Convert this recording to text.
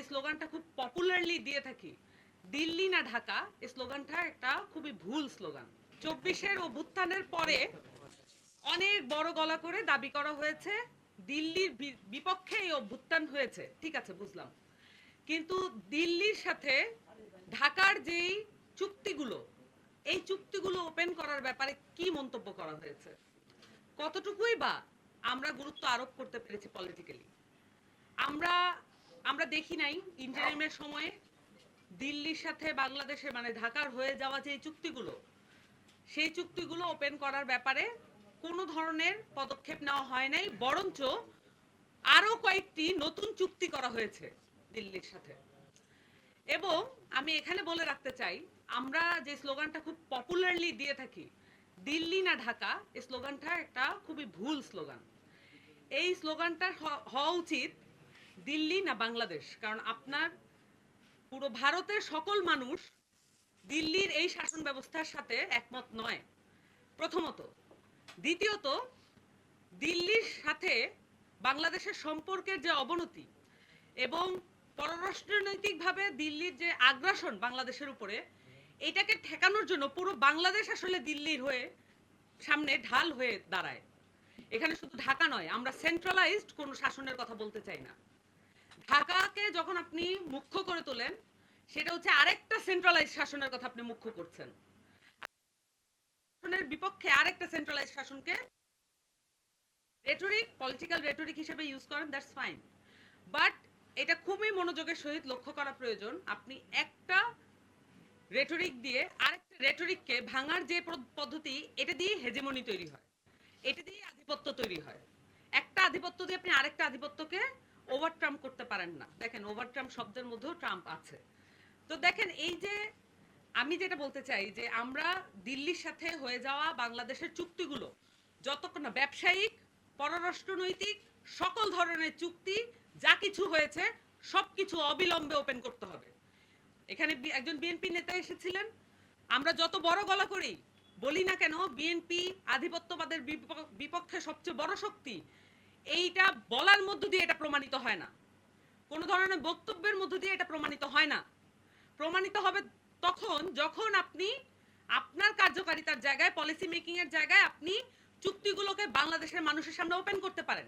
যে স্লোগানটা খুব পপুলারলি দিয়ে থাকি, দিল্লি না ঢাকা, এই স্লোগানটা একটা খুবই ভুল স্লোগান। 24-এর অভ্যুত্থানের পরে অনেক বড় গলা করে দাবি করা হয়েছে দিল্লির বিপক্ষে এই অভ্যুত্থান হয়েছে, ঠিক আছে বুঝলাম, কিন্তু দিল্লির সাথে ঢাকার যেই চুক্তিগুলো, এই চুক্তিগুলো ওপেন করার ব্যাপারে কি মন্তব্য করা হয়েছে, কতটুকুই বা আমরা গুরুত্ব আরোপ করতে পেরেছি পলিটিক্যালি। আমরা আমরা দেখি নাই ইন্টারিমের সময়ে দিল্লির সাথে বাংলাদেশের মানে ঢাকার হয়ে যাওয়া যে চুক্তিগুলো, সেই চুক্তিগুলো ওপেন করার ব্যাপারে কোনো ধরনের পদক্ষেপ নেওয়া হয় নাই, বরঞ্চ আরো কয়েকটি নতুন চুক্তি করা হয়েছে দিল্লির সাথে। এবং আমি এখানে বলে রাখতে চাই, আমরা যে স্লোগানটা খুব পপুলারলি দিয়ে থাকি, দিল্লি না ঢাকা, এই স্লোগানটা একটা খুবই ভুল স্লোগান। এই স্লোগানটা হওয়া উচিত দিল্লি না বাংলাদেশ, কারণ আপনার পুরো ভারতের সকল মানুষ দিল্লির এই শাসন ব্যবস্থার সাথে একমত নয়, প্রথমত। দ্বিতীয়ত, দিল্লির সাথে বাংলাদেশের সম্পর্কের যে অবনতি এবং পররাষ্ট্রনৈতিকভাবে দিল্লির যে আগ্রাসন বাংলাদেশের উপরে, এটাকে ঠেকানোর জন্য পুরো বাংলাদেশ আসলে দিল্লির হয়ে সামনে ঢাল হয়ে দাঁড়ায়। এখানে শুধু ঢাকা নয়, আমরা সেন্ট্রালাইজড কোনো শাসনের কথা বলতে চাই না। ঢাকাকে যখন আপনি মুখ্য করে তোলেন, সেটা হচ্ছে আরেকটা সেন্ট্রালাইজ শাসনের কথা আপনি মুখ্য করছেন। শাসনের বিপক্ষে আরেকটা সেন্ট্রালাইজ শাসনকে রেটরিক, পলিটিক্যাল রেটরিক হিসেবে ইউজ করেন, দ্যাটস ফাইন, বাট এটা খুবই মনোযোগের সহিত লক্ষ্য করা প্রয়োজন। আপনি একটা রেটরিক দিয়ে আরেকটা রেটরিককে ভাঙার যে পদ্ধতি, এটা দিয়ে হেজেমনি তৈরি হয়, এটা দিয়ে আধিপত্য তৈরি হয়। একটা আধিপত্য দিয়ে আপনি আরেকটা আধিপত্যকে ওভার ট্রাম্প করতে পারেন না। দেখেন, ওভার ট্রাম্প শব্দের মধ্যেও ট্রাম্প আছে। তো দেখেন, এই যে আমি যেটা বলতে চাই যে আমরা দিল্লির সাথে হয়ে যাওয়া বাংলাদেশের চুক্তিগুলো যতক্ষণ না ব্যবসায়িক, পররাষ্ট্রনৈতিক, সকল ধরনের চুক্তি যা কিছু হয়েছে সবকিছু অবিলম্বে ওপেন করতে হবে। এখানে একজন বিএনপি নেতা এসেছিলেন, আমরা যত বড় গলা করি বলি না কেন বিএনপি আধিপত্যবাদের বিপক্ষে সবচেয়ে বড় শক্তি, এইটা বলার মধ্য দিয়ে এটা প্রমাণিত হয় না, কোনো ধরনের বক্তব্যের মধ্য দিয়ে এটা প্রমাণিত হয় না। প্রমাণিত হবে তখন যখন আপনি আপনার কার্যকারিতার জায়গায়, পলিসি মেকিং এর জায়গায় আপনি চুক্তিগুলোকে বাংলাদেশের মানুষের সামনে ওপেন করতে পারেন।